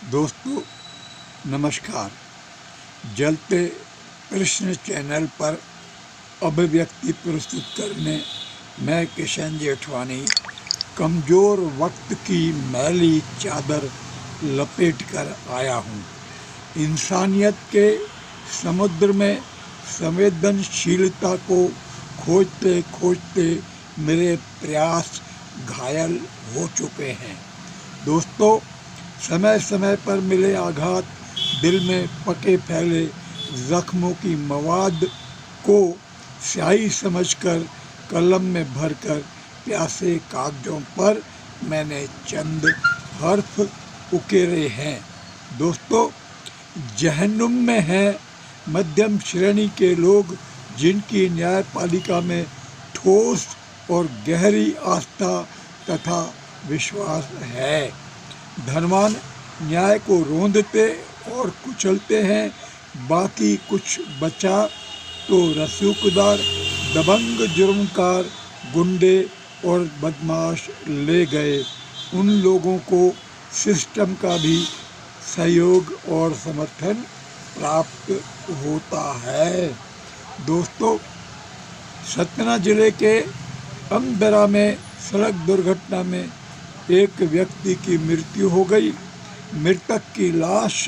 दोस्तों नमस्कार। जलते प्रश्न चैनल पर अभिव्यक्ति प्रस्तुत करने मैं किशन जेठवानी कमज़ोर वक्त की मैली चादर लपेट कर आया हूँ। इंसानियत के समुद्र में संवेदनशीलता को खोजते खोजते मेरे प्रयास घायल हो चुके हैं। दोस्तों, समय समय पर मिले आघात दिल में पके फैले जख्मों की मवाद को स्याही समझकर कलम में भरकर प्यासे कागजों पर मैंने चंद हर्फ उकेरे हैं। दोस्तों, जहन्नुम में हैं मध्यम श्रेणी के लोग जिनकी न्यायपालिका में ठोस और गहरी आस्था तथा विश्वास है। धनवान न्याय को रोंदते और कुचलते हैं, बाकी कुछ बचा तो रसूखदार दबंग जुर्मकार गुंडे और बदमाश ले गए। उन लोगों को सिस्टम का भी सहयोग और समर्थन प्राप्त होता है। दोस्तों, सतना जिले के अमदरा में सड़क दुर्घटना में एक व्यक्ति की मृत्यु हो गई। मृतक की लाश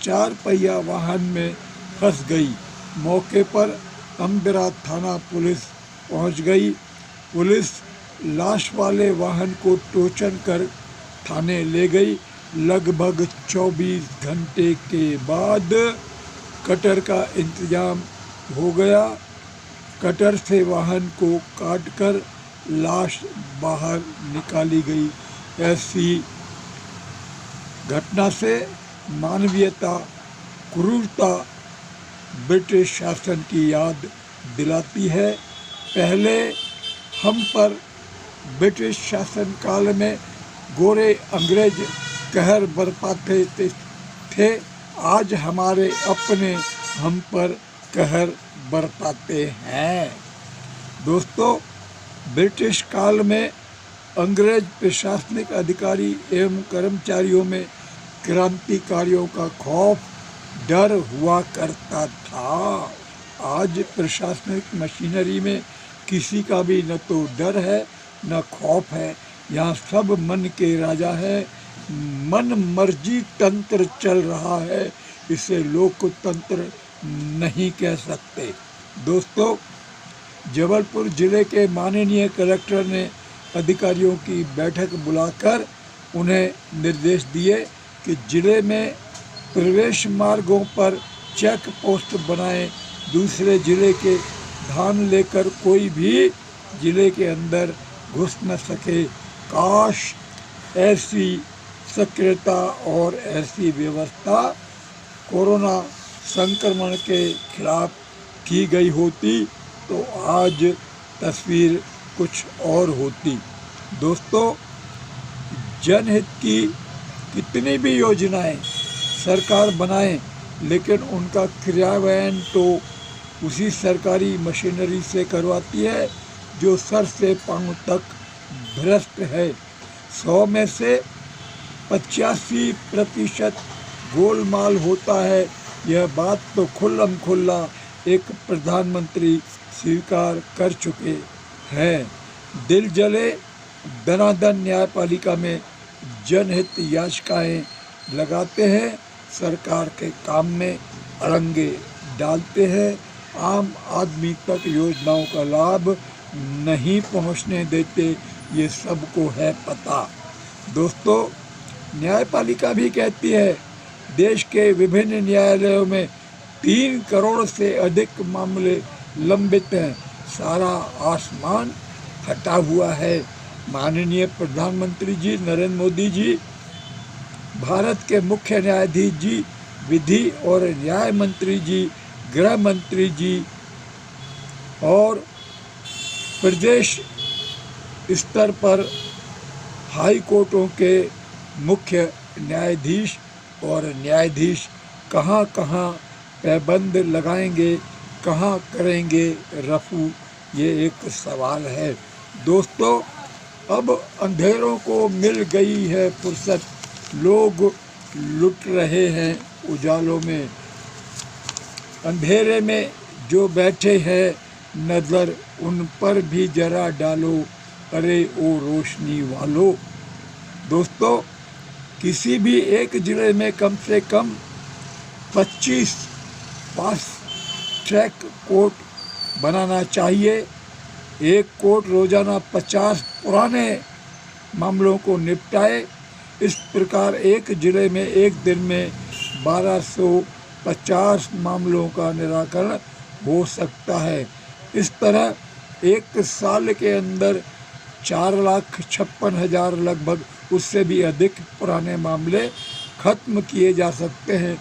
4 पहिया वाहन में फंस गई। मौके पर अमदरा थाना पुलिस पहुंच गई। पुलिस लाश वाले वाहन को टोचन कर थाने ले गई। लगभग 24 घंटे के बाद कटर का इंतजाम हो गया। कटर से वाहन को काटकर लाश बाहर निकाली गई। ऐसी घटना से मानवीयता, क्रूरता ब्रिटिश शासन की याद दिलाती है। पहले हम पर ब्रिटिश शासन काल में गोरे अंग्रेज कहर बरपाते थे, आज हमारे अपने हम पर कहर बरपाते हैं। दोस्तों, ब्रिटिश काल में अंग्रेज प्रशासनिक अधिकारी एवं कर्मचारियों में क्रांतिकारियों का खौफ, डर हुआ करता था। आज प्रशासनिक मशीनरी में किसी का भी न तो डर है न खौफ है। यहाँ सब मन के राजा है, मन मर्जी तंत्र चल रहा है। इसे लोकतंत्र नहीं कह सकते। दोस्तों, जबलपुर जिले के माननीय कलेक्टर ने अधिकारियों की बैठक बुलाकर उन्हें निर्देश दिए कि जिले में प्रवेश मार्गों पर चेक पोस्ट बनाएं। दूसरे जिले के धान लेकर कोई भी जिले के अंदर घुस न सके। काश ऐसी सक्रियता और ऐसी व्यवस्था कोरोना संक्रमण के खिलाफ की गई होती तो आज तस्वीर कुछ और होती। दोस्तों, जनहित की कितनी भी योजनाएं सरकार बनाए, लेकिन उनका क्रियान्वयन तो उसी सरकारी मशीनरी से करवाती है जो सर से पांव तक भ्रष्ट है। 100 में से 85% गोलमाल होता है। यह बात तो खुल्लम खुल्ला एक प्रधानमंत्री स्वीकार कर चुके हैं। दिल जले दनादन न्यायपालिका में जनहित याचिकाएं लगाते हैं, सरकार के काम में अड़ंगे डालते हैं, आम आदमी तक योजनाओं का लाभ नहीं पहुंचने देते। ये सबको है पता। दोस्तों, न्यायपालिका भी कहती है देश के विभिन्न न्यायालयों में 3 करोड़ से अधिक मामले लंबित हैं। सारा आसमान फटा हुआ है। माननीय प्रधानमंत्री जी नरेंद्र मोदी जी, भारत के मुख्य न्यायाधीश जी, विधि और न्याय मंत्री जी, गृह मंत्री जी और प्रदेश स्तर पर हाई कोर्टों के मुख्य न्यायाधीश और न्यायाधीश कहाँ कहाँ पाबंद लगाएंगे, कहाँ करेंगे रफू, ये एक सवाल है। दोस्तों, अब अंधेरों को मिल गई है फुर्सत। लोग लुट रहे हैं उजालों में। अंधेरे में जो बैठे हैं नज़र उन पर भी जरा डालो, अरे ओ रोशनी वालों। दोस्तों, किसी भी एक ज़िले में कम से कम 25 फास्ट ट्रैक कोर्ट बनाना चाहिए। एक कोर्ट रोज़ाना 50 पुराने मामलों को निपटाए। इस प्रकार एक ज़िले में एक दिन में 1250 मामलों का निराकरण हो सकता है। इस तरह एक साल के अंदर 4,56,000 लगभग, उससे भी अधिक पुराने मामले ख़त्म किए जा सकते हैं।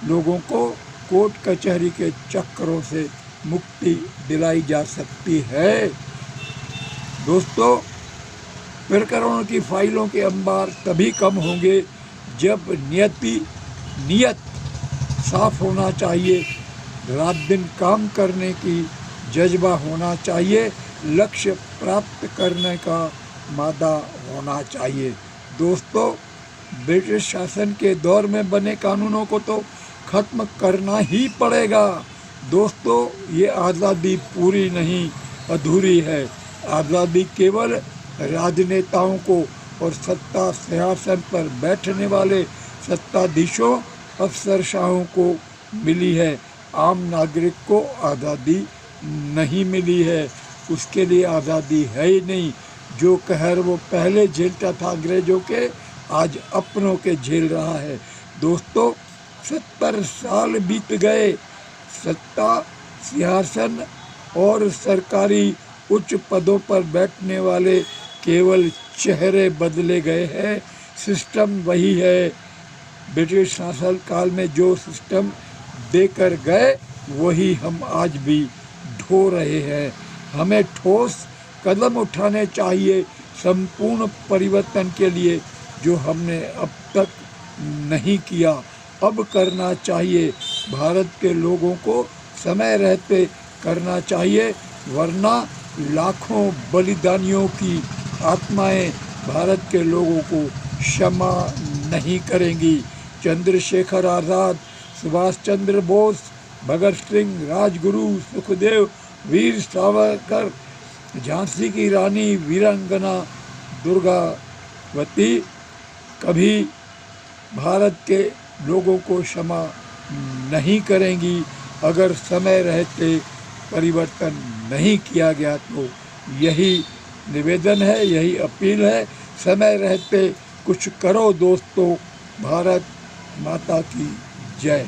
लोगों को कोर्ट कचहरी के चक्करों से मुक्ति दिलाई जा सकती है। दोस्तों, प्रकरणों की फाइलों के अंबार तभी कम होंगे जब नियत साफ होना चाहिए, रात दिन काम करने की जज्बा होना चाहिए, लक्ष्य प्राप्त करने का मादा होना चाहिए। दोस्तों, ब्रिटिश शासन के दौर में बने कानूनों को तो ख़त्म करना ही पड़ेगा। दोस्तों, ये आज़ादी पूरी नहीं, अधूरी है। आज़ादी केवल राजनेताओं को और सत्ता सिंहासन पर बैठने वाले सत्ताधीशों, अफसरशाहों को मिली है। आम नागरिक को आज़ादी नहीं मिली है, उसके लिए आज़ादी है ही नहीं। जो कहर वो पहले झेलता था अंग्रेज़ों के, आज अपनों के झेल रहा है। दोस्तों, 70 साल बीत गए, सत्ता, सिंहासन और सरकारी उच्च पदों पर बैठने वाले केवल चेहरे बदले गए हैं, सिस्टम वही है। ब्रिटिश शासन काल में जो सिस्टम देकर गए वही हम आज भी ढो रहे हैं। हमें ठोस कदम उठाने चाहिए संपूर्ण परिवर्तन के लिए, जो हमने अब तक नहीं किया, अब करना चाहिए। भारत के लोगों को समय रहते करना चाहिए, वरना लाखों बलिदानियों की आत्माएं भारत के लोगों को क्षमा नहीं करेंगी। चंद्रशेखर आज़ाद, सुभाष चंद्र बोस, भगत सिंह, राजगुरु, सुखदेव, वीर सावरकर, झांसी की रानी वीरांगना दुर्गावती कभी भारत के लोगों को क्षमा नहीं करेंगी। अगर समय रहते परिवर्तन नहीं किया गया तो यही निवेदन है, यही अपील है, समय रहते कुछ करो दोस्तों। भारत माता की जय।